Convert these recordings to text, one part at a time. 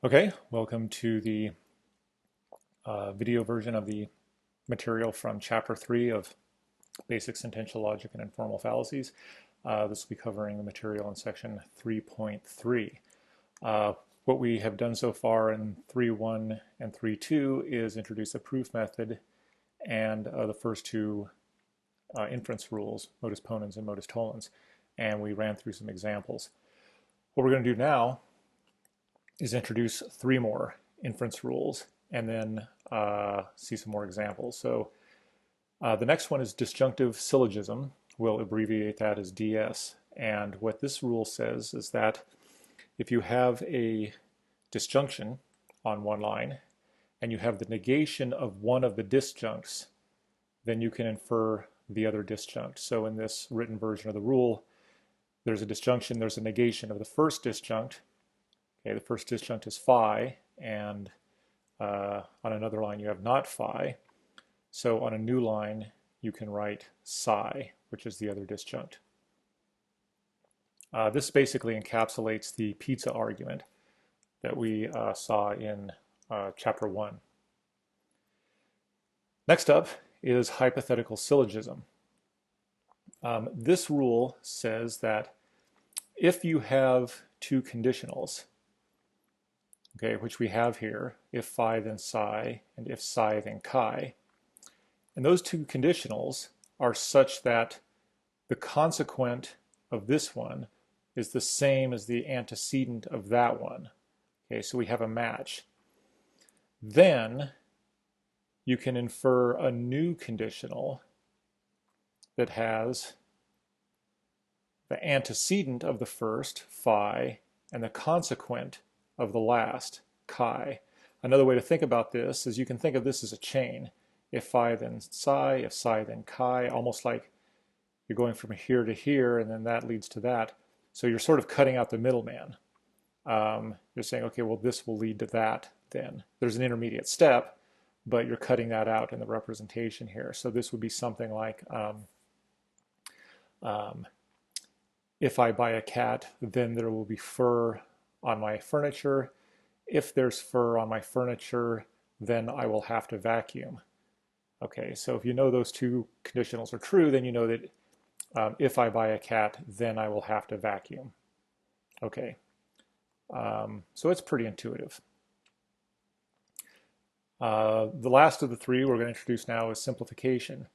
Okay, welcome to the video version of the material from Chapter 3 of Basic Sentential Logic and Informal Fallacies. This will be covering the material in section 3.3. What we have done so far in 3.1 and 3.2 is introduce a proof method and the first two inference rules, modus ponens and modus tollens, and we ran through some examples. What we're going to do now is introduce three more inference rules and then see some more examples. So the next one is disjunctive syllogism. We'll abbreviate that as DS. And what this rule says is that if you have a disjunction on one line and you have the negation of one of the disjuncts, then you can infer the other disjunct. So in this written version of the rule, there's a disjunction, there's a negation of the first disjunct. Okay, the first disjunct is phi, and on another line you have not phi. So on a new line you can write psi, which is the other disjunct. This basically encapsulates the pizza argument that we saw in Chapter 1. Next up is hypothetical syllogism. This rule says that if you have two conditionals, okay, which we have here, if phi then psi, and if psi then chi. And those two conditionals are such that the consequent of this one is the same as the antecedent of that one. Okay, so we have a match. Then you can infer a new conditional that has the antecedent of the first, phi, and the consequent of the last, chi. Another way to think about this is you can think of this as a chain. If phi then psi, if psi then chi, almost like you're going from here to here and then that leads to that. So you're sort of cutting out the middleman. You're saying, okay, well this will lead to that then. There's an intermediate step, but you're cutting that out in the representation here. So this would be something like, if I buy a cat, then there will be fur on my furniture. If there's fur on my furniture, then I will have to vacuum. Okay, so if you know those two conditionals are true, then you know that if I buy a cat, then I will have to vacuum. Okay, so it's pretty intuitive. The last of the three we're going to introduce now is simplification.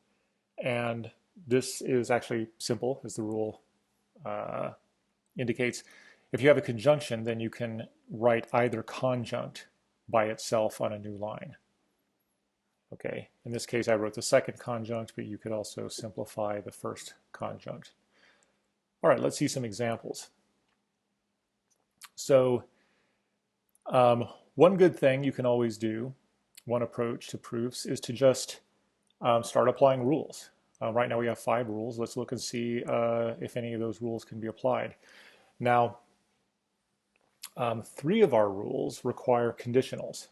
And this is actually simple, as the rule indicates. If you have a conjunction, then you can write either conjunct by itself on a new line. Okay, in this case I wrote the second conjunct, but you could also simplify the first conjunct. All right, let's see some examples. So one good thing you can always do, one approach to proofs, is to just start applying rules. Right now we have 5 rules. Let's look and see if any of those rules can be applied. Now, 3 of our rules require conditionals.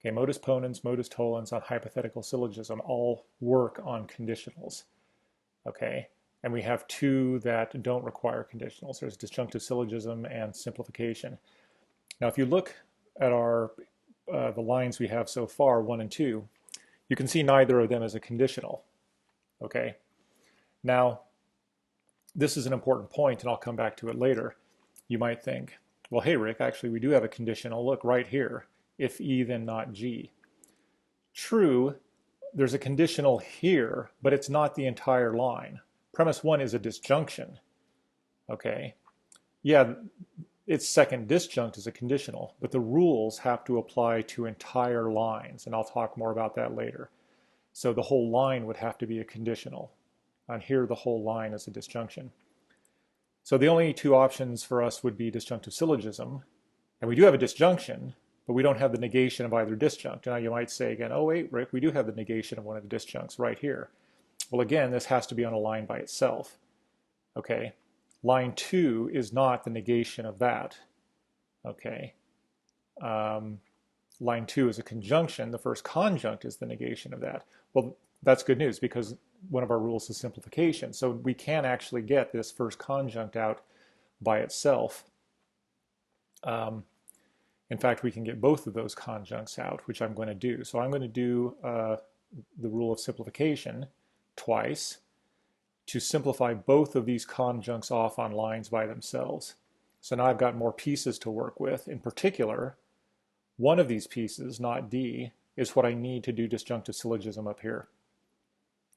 Okay, modus ponens, modus tollens, and hypothetical syllogism all work on conditionals. Okay, and we have 2 that don't require conditionals. There's disjunctive syllogism and simplification. Now, if you look at our the lines we have so far, 1 and 2, you can see neither of them as a conditional. Okay, now this is an important point, and I'll come back to it later. You might think, well, hey, Rick, actually we do have a conditional. Look right here. If E, then not G. True, there's a conditional here, but it's not the entire line. Premise 1 is a disjunction. Okay, yeah, its second disjunct is a conditional, but the rules have to apply to entire lines, and I'll talk more about that later. So the whole line would have to be a conditional. And here the whole line is a disjunction. So the only 2 options for us would be disjunctive syllogism, and we do have a disjunction, but we don't have the negation of either disjunct. Now you might say again, oh wait, Rick, we do have the negation of one of the disjuncts right here. Well, again, this has to be on a line by itself. Okay, line 2 is not the negation of that. Okay, line 2 is a conjunction. The first conjunct is the negation of that. Well, that's good news because one of our rules is simplification. So we can actually get this first conjunct out by itself. In fact, we can get both of those conjuncts out, which I'm going to do. So I'm going to do the rule of simplification twice to simplify both of these conjuncts off on lines by themselves. So now I've got more pieces to work with. In particular, one of these pieces, not D, is what I need to do disjunctive syllogism up here.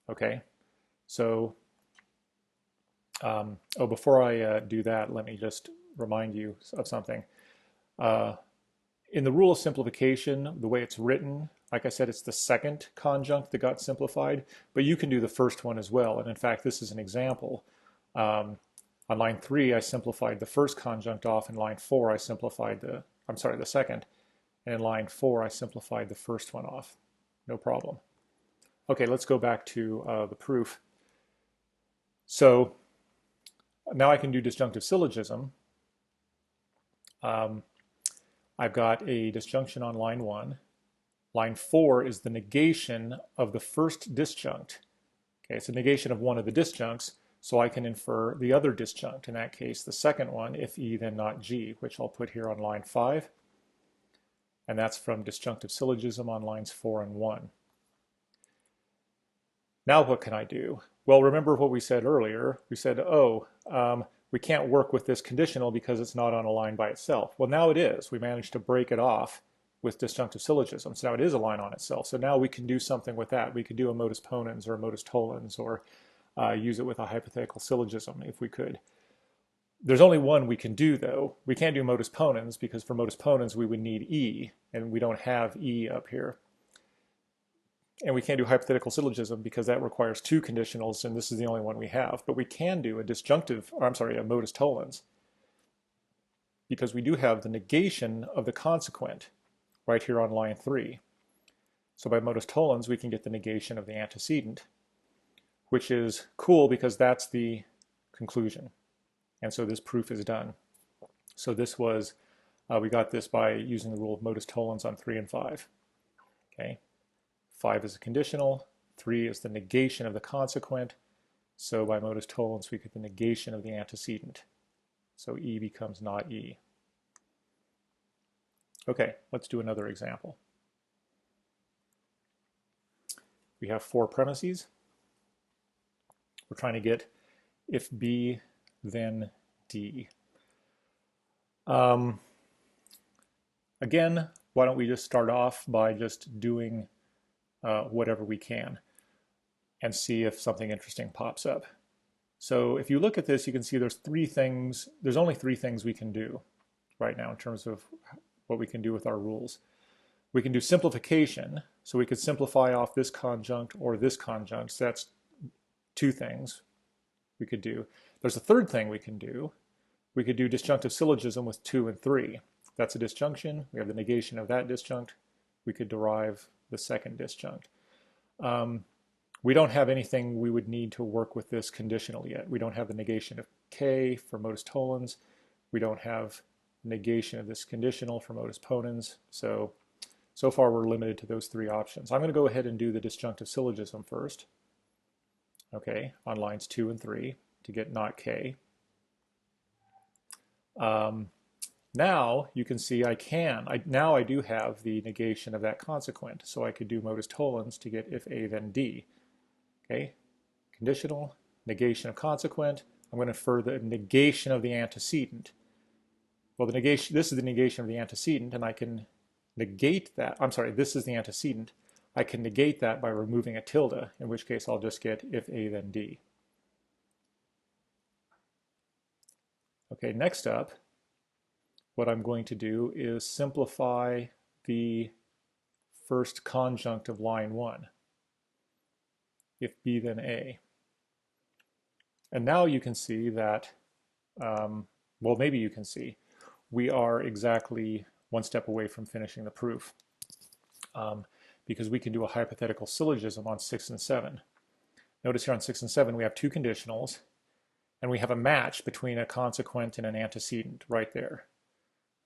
Okay, so before I do that, let me just remind you of something. In the rule of simplification, the way it's written, like I said, it's the second conjunct that got simplified, but you can do the first one as well. And in fact, this is an example. On line 3, I simplified the first conjunct off. In line 4, I simplified the second. And in line 4, I simplified the first one off. No problem. Okay, let's go back to the proof. So now I can do disjunctive syllogism. I've got a disjunction on line 1. Line 4 is the negation of the first disjunct. Okay, it's a negation of one of the disjuncts, so I can infer the other disjunct, in that case, the second one, if E then not G, which I'll put here on line 5. And that's from disjunctive syllogism on lines 4 and 1. Now what can I do? Well, remember what we said earlier. We said, we can't work with this conditional because it's not on a line by itself. Well, now it is. We managed to break it off with disjunctive syllogism. So now it is a line on itself. So now we can do something with that. We could do a modus ponens or a modus tollens, or use it with a hypothetical syllogism if we could. There's only one we can do, though. We can't do modus ponens because for modus ponens we would need E, and we don't have E up here. And we can't do hypothetical syllogism because that requires two conditionals, and this is the only one we have. But we can do a a modus tollens, because we do have the negation of the consequent right here on line 3. So by modus tollens, we can get the negation of the antecedent, which is cool because that's the conclusion. And so this proof is done. So this was, we got this by using the rule of modus tollens on 3 and 5. Okay. 5 is a conditional, 3 is the negation of the consequent, so by modus tollens we get the negation of the antecedent. So E becomes not E. Okay, let's do another example. We have 4 premises. We're trying to get if B, then D. Again, why don't we just start off by just doing whatever we can and see if something interesting pops up. So if you look at this, you can see there's only three things we can do right now in terms of what we can do with our rules. We can do simplification, so we could simplify off this conjunct or this conjunct. So that's 2 things we could do. There's a third thing we can do. We could do disjunctive syllogism with 2 and 3. That's a disjunction. We have the negation of that disjunct. We could derive the second disjunct. We don't have anything we would need to work with this conditional yet. We don't have the negation of K for modus tollens. We don't have negation of this conditional for modus ponens. So far we're limited to those 3 options. I'm going to go ahead and do the disjunctive syllogism first. Okay, on lines 2 and 3 to get not K. Now you can see now I do have the negation of that consequent, so I could do modus tollens to get if A then D. Okay, conditional, negation of consequent. I'm going to infer the negation of the antecedent. Well, this is the negation of the antecedent, and I can negate that. This is the antecedent. I can negate that by removing a tilde, in which case I'll just get if A then D. Okay, next up, what I'm going to do is simplify the first conjunct of line 1. If B then A. And now you can see that, well, maybe you can see, we are exactly 1 step away from finishing the proof, because we can do a hypothetical syllogism on 6 and 7. Notice here on 6 and 7 we have 2 conditionals, and we have a match between a consequent and an antecedent right there.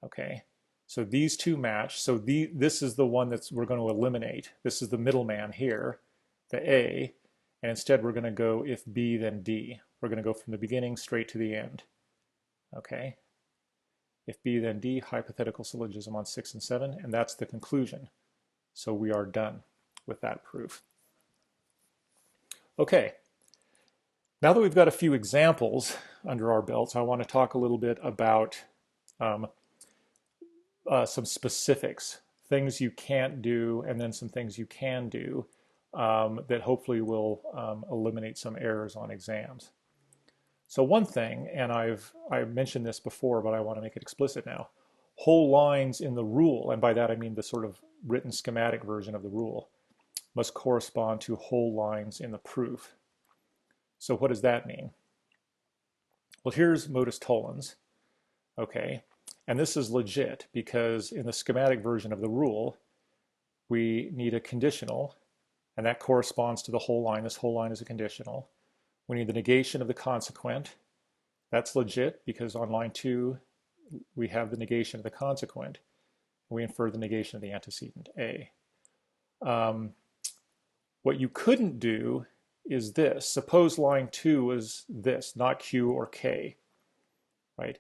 Okay, so these 2 match. So this is the one that we're going to eliminate. This is the middleman here, the A, and instead we're going to go if B then D. We're going to go from the beginning straight to the end. Okay, If B, then D, hypothetical syllogism on 6 and 7, and that's the conclusion. So we are done with that proof. Okay, now that we've got a few examples under our belts, I want to talk a little bit about some specifics, things you can't do, and then some things you can do that hopefully will eliminate some errors on exams. So one thing, and I've mentioned this before, but I want to make it explicit now, whole lines in the rule, and by that I mean the sort of written schematic version of the rule, must correspond to whole lines in the proof. So what does that mean? Well, here's modus tollens, okay? And this is legit because in the schematic version of the rule, we need a conditional, and that corresponds to the whole line. This whole line is a conditional. We need the negation of the consequent. That's legit because on line 2, we have the negation of the consequent. We infer the negation of the antecedent, A. What you couldn't do is this. Suppose line 2 was this, not Q or K, right?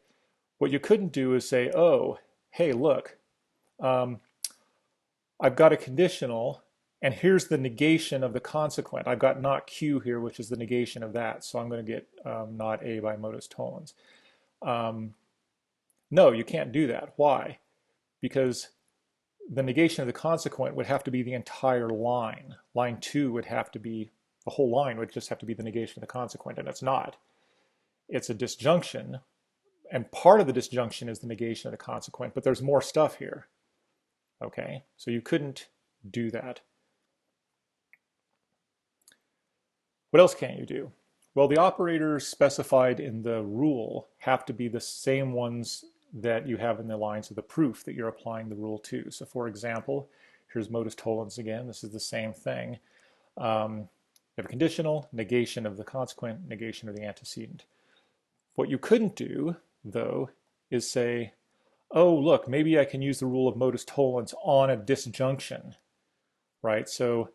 What you couldn't do is say, oh, hey, look, I've got a conditional, and here's the negation of the consequent. I've got not Q here, which is the negation of that, so I'm going to get not A by modus tollens. No, you can't do that. Why? Because the negation of the consequent would have to be the entire line. Line 2 would have to be, the whole line would just have to be the negation of the consequent, and it's not. It's a disjunction, and part of the disjunction is the negation of the consequent, but there's more stuff here. Okay, so you couldn't do that. What else can't you do? Well, the operators specified in the rule have to be the same ones that you have in the lines of the proof that you're applying the rule to. So for example, here's modus tollens again. This is the same thing. You have a conditional, negation of the consequent, negation of the antecedent. What you couldn't do, though, is say, oh, look, maybe I can use the rule of modus tollens on a disjunction, right? So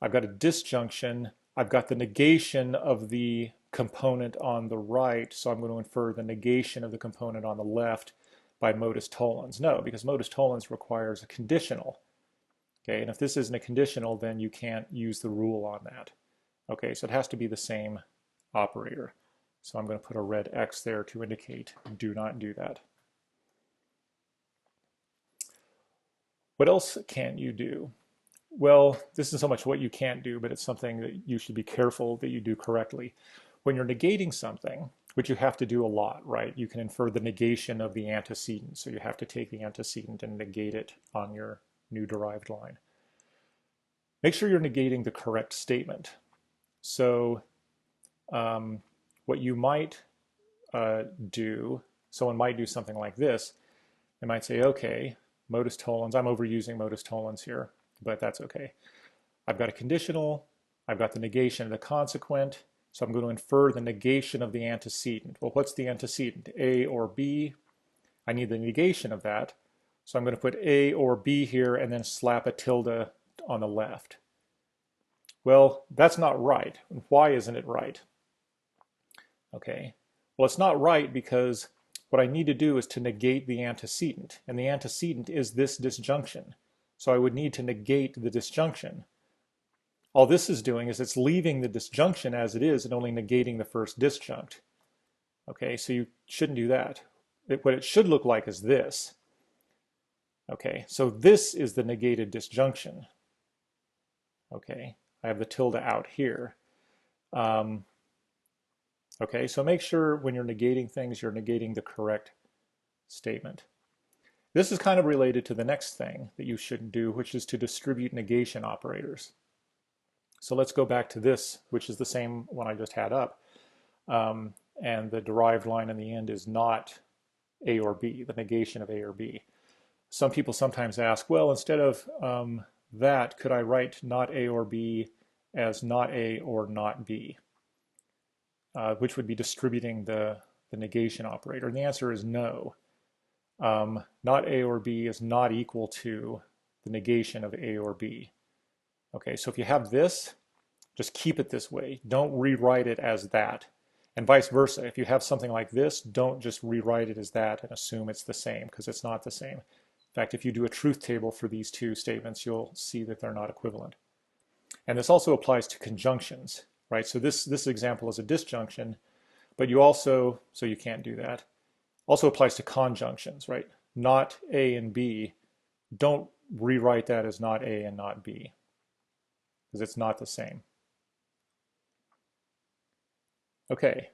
I've got a disjunction. I've got the negation of the component on the right, so I'm going to infer the negation of the component on the left by modus tollens. No, because modus tollens requires a conditional. Okay, and if this isn't a conditional, then you can't use the rule on that. Okay, so it has to be the same operator. So I'm going to put a red X there to indicate do not do that. What else can't you do? Well, this isn't so much what you can't do, but it's something that you should be careful that you do correctly. When you're negating something, which you have to do a lot, right? You can infer the negation of the antecedent. So you have to take the antecedent and negate it on your new derived line. Make sure you're negating the correct statement. So what you might do, someone might do something like this. They might say, okay, modus tollens, I'm overusing modus tollens here, but that's okay. I've got a conditional, I've got the negation of the consequent, so I'm going to infer the negation of the antecedent. Well, what's the antecedent, A or B? I need the negation of that, so I'm going to put A or B here and then slap a tilde on the left. Well, that's not right. Why isn't it right? Okay, well, it's not right because what I need to do is to negate the antecedent, and the antecedent is this disjunction. So I would need to negate the disjunction. All this is doing is it's leaving the disjunction as it is and only negating the first disjunct. Okay, so you shouldn't do that. What it should look like is this. Okay, so this is the negated disjunction. Okay, I have the tilde out here. Okay, so make sure when you're negating things, you're negating the correct statement. This is kind of related to the next thing that you shouldn't do, which is to distribute negation operators. So let's go back to this, which is the same one I just had up. And the derived line in the end is not A or B, the negation of A or B. Some people sometimes ask, well, instead of that, could I write not A or B as not A or not B, which would be distributing the negation operator? And the answer is no. Not A or B is not equal to the negation of A or B. Okay, so if you have this, just keep it this way. Don't rewrite it as that. And vice versa. If you have something like this, don't just rewrite it as that and assume it's the same, because it's not the same. In fact, if you do a truth table for these two statements, you'll see that they're not equivalent. And this also applies to conjunctions, right? So this example is a disjunction, but you also, so you can't do that. Also applies to conjunctions, right? Not A and B. Don't rewrite that as not A and not B, because it's not the same. Okay,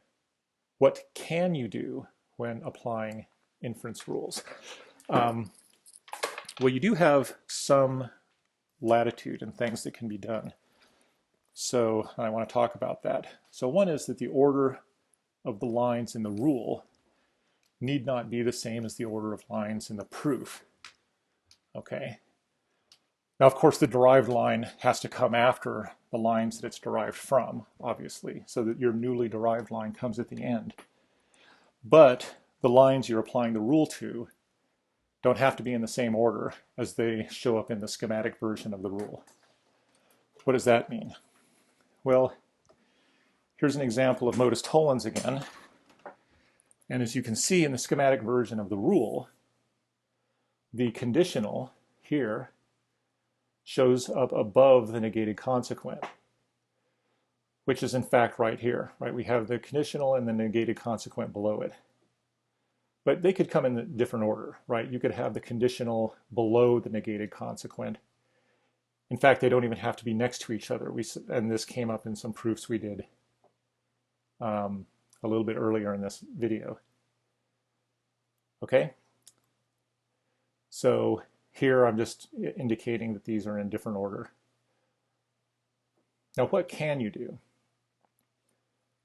what can you do when applying inference rules? Well, you do have some latitude and things that can be done. So I want to talk about that. So one is that the order of the lines in the rule need not be the same as the order of lines in the proof. Okay. Now, of course, the derived line has to come after the lines that it's derived from, obviously, so that your newly derived line comes at the end. But the lines you're applying the rule to don't have to be in the same order as they show up in the schematic version of the rule. What does that mean? Well, here's an example of modus tollens again. And as you can see in the schematic version of the rule, the conditional here shows up above the negated consequent, which is in fact right here, right? We have the conditional and the negated consequent below it. But they could come in a different order, right? You could have the conditional below the negated consequent. In fact, they don't even have to be next to each other. And this came up in some proofs we did a little bit earlier in this video. Okay? So here I'm just indicating that these are in different order. Now, what can you do?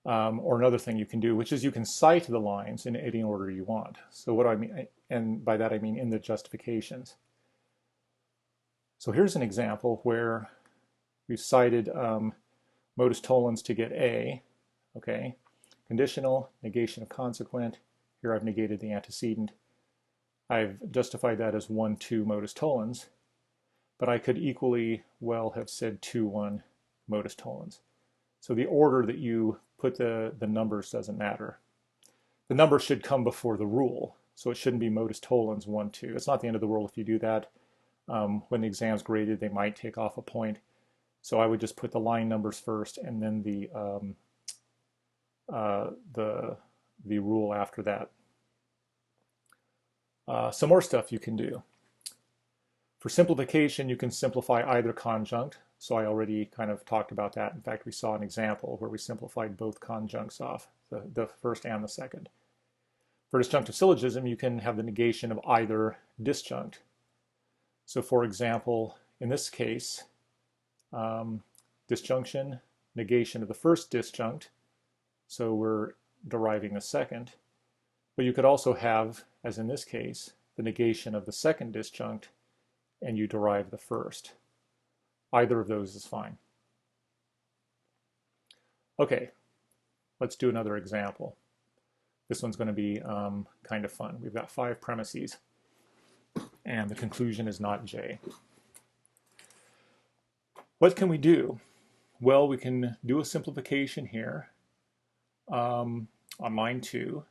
Or another thing you can do, which is you can cite the lines in any order you want. So what do I mean? And by that I mean in the justifications. So here's an example where we've cited modus tollens to get A, okay? Conditional, negation of consequent. Here I've negated the antecedent. I've justified that as 1, 2 modus tollens, but I could equally well have said 2, 1 modus tollens. So the order that you put the numbers doesn't matter. The number should come before the rule, so it shouldn't be modus tollens 1, 2. It's not the end of the world if you do that. When the exam's graded, they might take off a point. So I would just put the line numbers first and then the rule after that. Some more stuff you can do. For simplification, you can simplify either conjunct. So I already kind of talked about that. In fact, we saw an example where we simplified both conjuncts off, the first and the second. For disjunctive syllogism, you can have the negation of either disjunct. So for example, in this case, disjunction, negation of the first disjunct. So we're deriving the second. But you could also have, as in this case, the negation of the second disjunct, and you derive the first. Either of those is fine. Okay, let's do another example. This one's going to be kind of fun. We've got 5 premises, and the conclusion is not J. What can we do? Well, we can do a simplification here on line 2.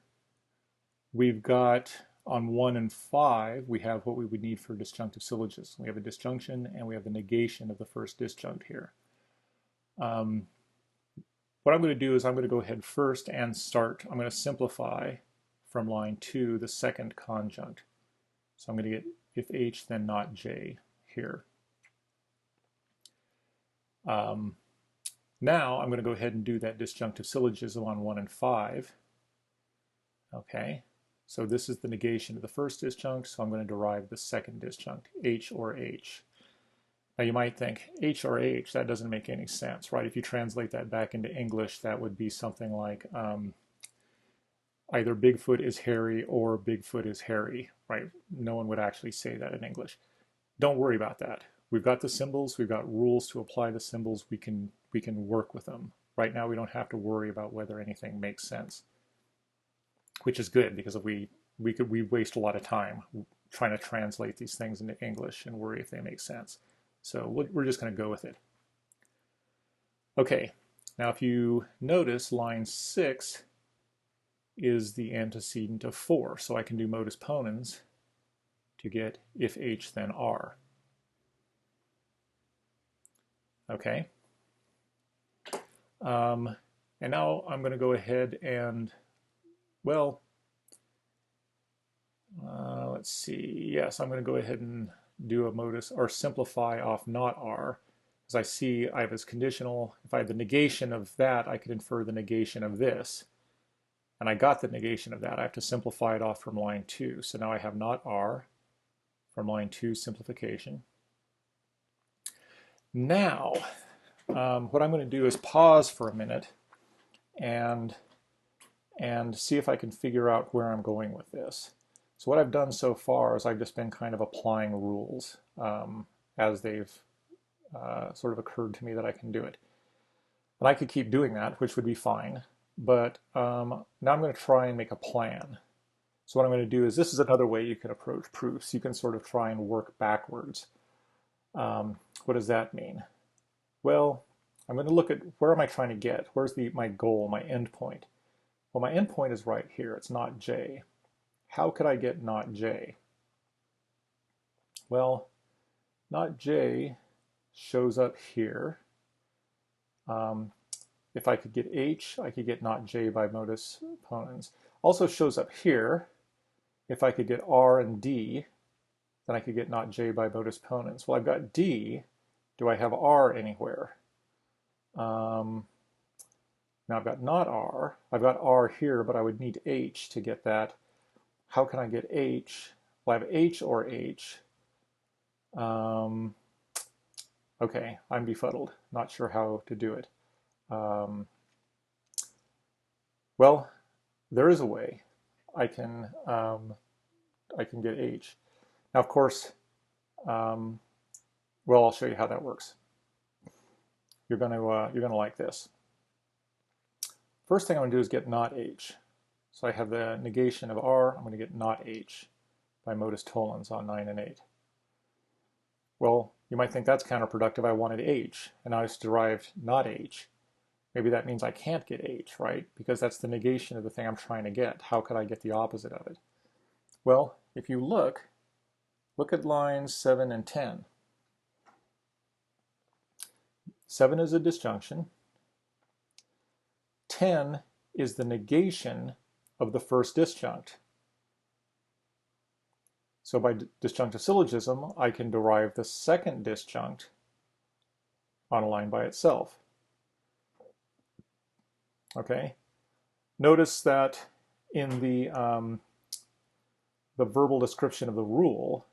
We've got on 1 and 5, we have what we would need for disjunctive syllogism. We have a disjunction and we have the negation of the first disjunct here. What I'm going to do is I'm going to go ahead first and start. I'm going to simplify from line 2 the second conjunct. So I'm going to get if H then not J here. Now I'm going to go ahead and do that disjunctive syllogism on 1 and 5. Okay. So this is the negation of the first disjunct, so I'm going to derive the second disjunct, H or H. Now you might think, H or H, that doesn't make any sense, right? If you translate that back into English, that would be something like either Bigfoot is hairy or Bigfoot is hairy, right? No one would actually say that in English. Don't worry about that. We've got the symbols, we've got rules to apply the symbols, we can work with them. Right now we don't have to worry about whether anything makes sense, which is good because if we waste a lot of time trying to translate these things into English and worry if they make sense. So we're just going to go with it. Okay, now if you notice line 6 is the antecedent of 4. So I can do modus ponens to get if H then R. Okay. And now I'm going to go ahead and, well, let's see. Yes, I'm going to go ahead and do a modus or simplify off not R. As I see, I have this conditional. If I had the negation of that, I could infer the negation of this. And I got the negation of that. I have to simplify it off from line 2. So now I have not R from line 2 simplification. Now, what I'm going to do is pause for a minute and see if I can figure out where I'm going with this. So what I've done so far is I've just been kind of applying rules as they've sort of occurred to me that I can do it. And I could keep doing that, which would be fine. But now I'm going to try and make a plan. So what I'm going to do is, this is another way you can approach proofs. You can sort of try and work backwards. What does that mean? Well, I'm going to look at where am I trying to get? Where's my goal, my end point? Well, my end point is right here. It's not J. How could I get not J? Well, not J shows up here. If I could get H, I could get not J by modus ponens. Also shows up here. If I could get R and D, then I could get not J by modus ponens. Well, I've got D. Do I have R anywhere? Now I've got not R. I've got R here, but I would need H to get that. How can I get H? Well, I have H or H. Okay, I'm befuddled. Not sure how to do it. Well, there is a way. I can get H. Now, of course, well, I'll show you how that works. You're gonna like this. First thing I'm gonna do is get not H. So I have the negation of R. I'm gonna get not H by modus tollens on 9 and 8. Well, you might think that's counterproductive. I wanted H, and I just derived not H. Maybe that means I can't get H, right? Because that's the negation of the thing I'm trying to get. How could I get the opposite of it? Well, if you look at lines 7 and 10. 7 is a disjunction. 10 is the negation of the first disjunct. So by disjunctive syllogism, I can derive the second disjunct on a line by itself. Okay. Notice that in the verbal description of the rule,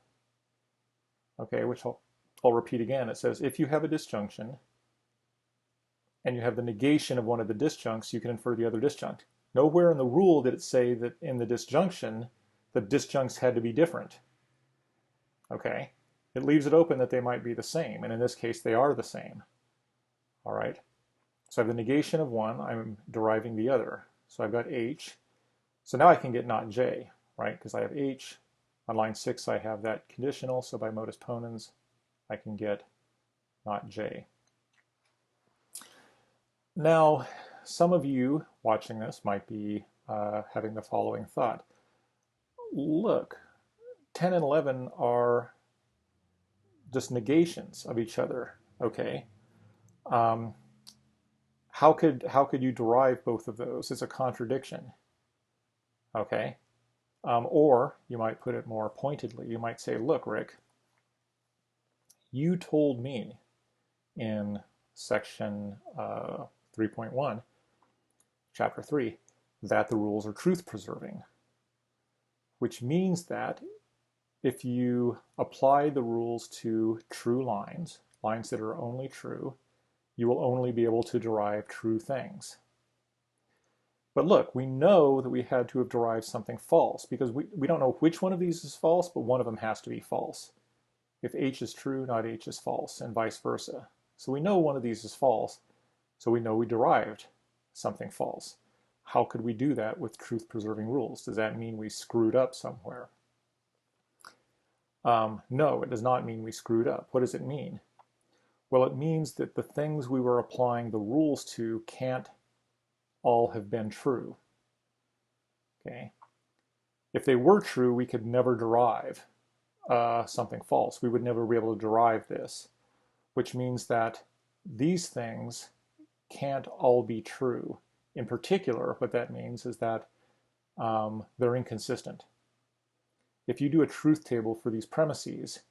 okay, which I'll repeat again, it says if you have a disjunction and you have the negation of one of the disjuncts, you can infer the other disjunct. Nowhere in the rule did it say that in the disjunction, the disjuncts had to be different. Okay, it leaves it open that they might be the same, and in this case, they are the same. All right, so I have the negation of one, I'm deriving the other. So I've got H. So now I can get not J, right? Because I have H. On line 6, I have that conditional, so by modus ponens, I can get not J. Now, some of you watching this might be having the following thought. Look, 10 and 11 are just negations of each other, okay? How could you derive both of those? It's a contradiction, okay? Or you might put it more pointedly. You might say, look, Rick, you told me in section 3.1, chapter 3, that the rules are truth-preserving, which means that if you apply the rules to true lines, lines that are only true, you will only be able to derive true things. But look, we know that we had to have derived something false because we don't know which one of these is false, but one of them has to be false. If H is true, not H is false, and vice versa. So we know one of these is false, so we know we derived something false. How could we do that with truth-preserving rules? Does that mean we screwed up somewhere? No, it does not mean we screwed up. What does it mean? Well, it means that the things we were applying the rules to can't all have been true. Okay. If they were true, we could never derive something false. We would never be able to derive this, which means that these things can't all be true. In particular, what that means is that they're inconsistent. If you do a truth table for these premises,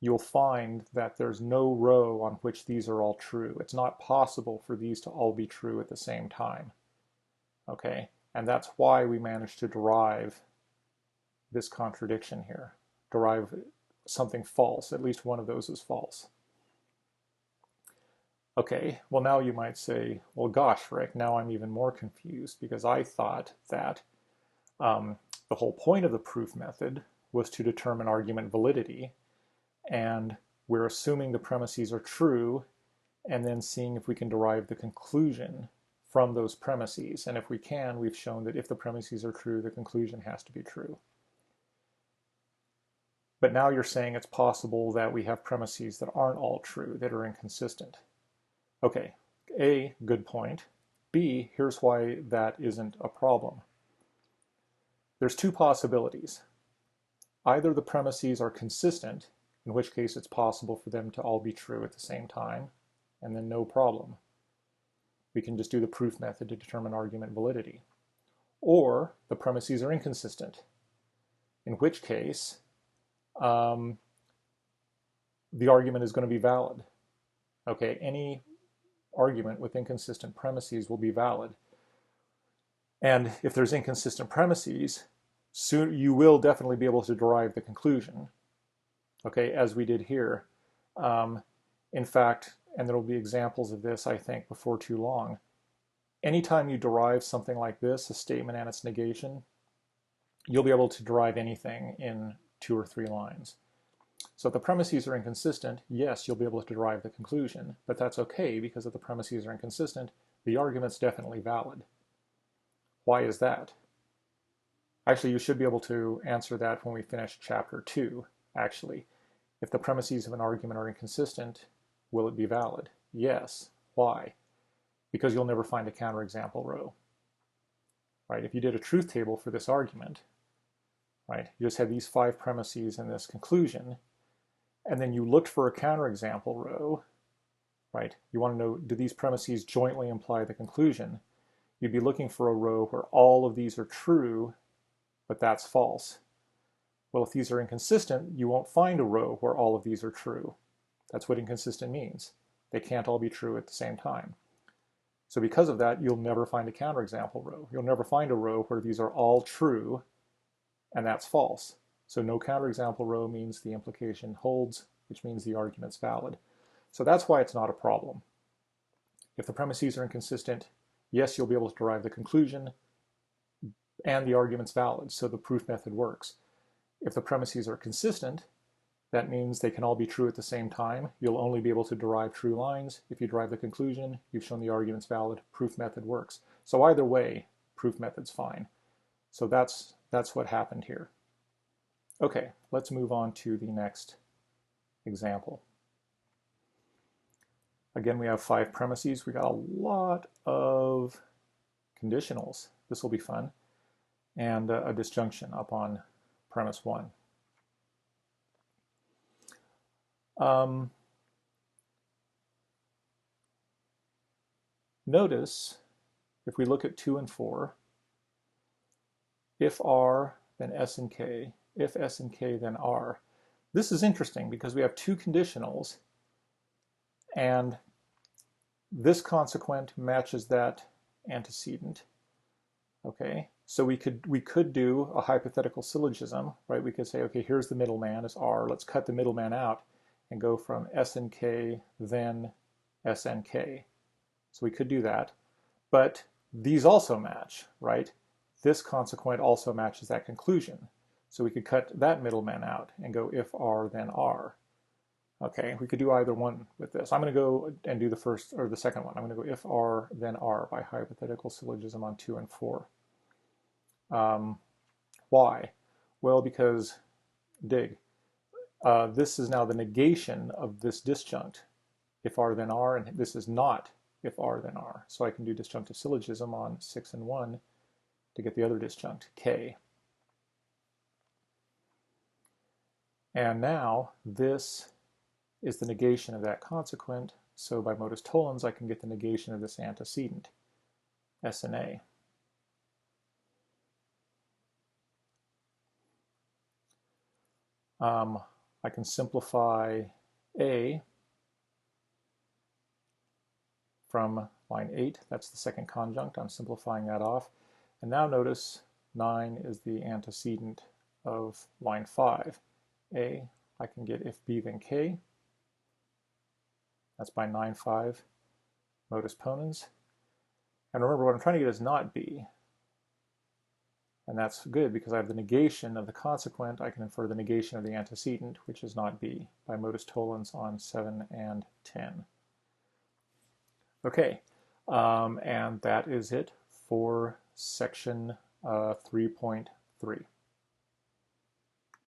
you'll find that there's no row on which these are all true. It's not possible for these to all be true at the same time. Okay, and that's why we managed to derive this contradiction here, derive something false. At least one of those is false. Okay, well now you might say, well gosh, Rick, now I'm even more confused because I thought that the whole point of the proof method was to determine argument validity, and we're assuming the premises are true and then seeing if we can derive the conclusion from those premises. And if we can, we've shown that if the premises are true, the conclusion has to be true. But now you're saying it's possible that we have premises that aren't all true, that are inconsistent. Okay, A, good point. B, here's why that isn't a problem. There's two possibilities. Either the premises are consistent, in which case it's possible for them to all be true at the same time, and then no problem. We can just do the proof method to determine argument validity. Or the premises are inconsistent, in which case the argument is going to be valid. Okay, any argument with inconsistent premises will be valid. And if there's inconsistent premises, soon you will definitely be able to derive the conclusion, okay, as we did here. In fact, and there will be examples of this, I think, before too long, anytime you derive something like this, a statement and its negation, you'll be able to derive anything in 2 or 3 lines. So if the premises are inconsistent, yes, you'll be able to derive the conclusion, but that's okay because if the premises are inconsistent, the argument's definitely valid. Why is that? Actually, you should be able to answer that when we finish chapter 2, actually. If the premises of an argument are inconsistent, will it be valid? Yes. Why? Because you'll never find a counterexample row. Right? If you did a truth table for this argument, right, you just had these 5 premises and this conclusion, and then you looked for a counterexample row, right? You want to know, do these premises jointly imply the conclusion? You'd be looking for a row where all of these are true, but that's false. Well, if these are inconsistent, you won't find a row where all of these are true. That's what inconsistent means. They can't all be true at the same time. So because of that, you'll never find a counterexample row. You'll never find a row where these are all true, and that's false. So no counterexample row means the implication holds, which means the argument's valid. So that's why it's not a problem. If the premises are inconsistent, yes, you'll be able to derive the conclusion, and the argument's valid, so the proof method works. If the premises are consistent, that means they can all be true at the same time. You'll only be able to derive true lines. If you derive the conclusion, you've shown the argument's valid, proof method works. So either way, proof method's fine. So that's what happened here. Okay, let's move on to the next example. Again, we have 5 premises. We got a lot of conditionals. This will be fun. And a disjunction up on premise 1. Notice, if we look at 2 and 4, if R, then S and K. If S and K, then R. This is interesting because we have 2 conditionals, and this consequent matches that antecedent. Okay, so we could do a hypothetical syllogism, right? We could say, okay, here's the middleman is R. Let's cut the middleman out and go from S and K, then S and K. So we could do that, but these also match, right? This consequent also matches that conclusion. So we could cut that middleman out and go if R, then R. Okay, we could do either one with this. I'm going to go and do the first or the second one. I'm going to go if R, then R by hypothetical syllogism on 2 and 4. Why? Well, because, dig, this is now the negation of this disjunct, if R, then R, and this is not if R, then R. So I can do disjunctive syllogism on 6 and 1 to get the other disjunct, K. And now this is the negation of that consequent, so by modus tollens I can get the negation of this antecedent, S and A. I can simplify A from line 8, that's the second conjunct, I'm simplifying that off. And now notice 9 is the antecedent of line 5. A, I can get if B then K, that's by 9, 5, modus ponens. And remember what I'm trying to get is not B. And that's good because I have the negation of the consequent. I can infer the negation of the antecedent, which is not B, by modus tollens on 7 and 10. Okay, and that is it for section 3.3.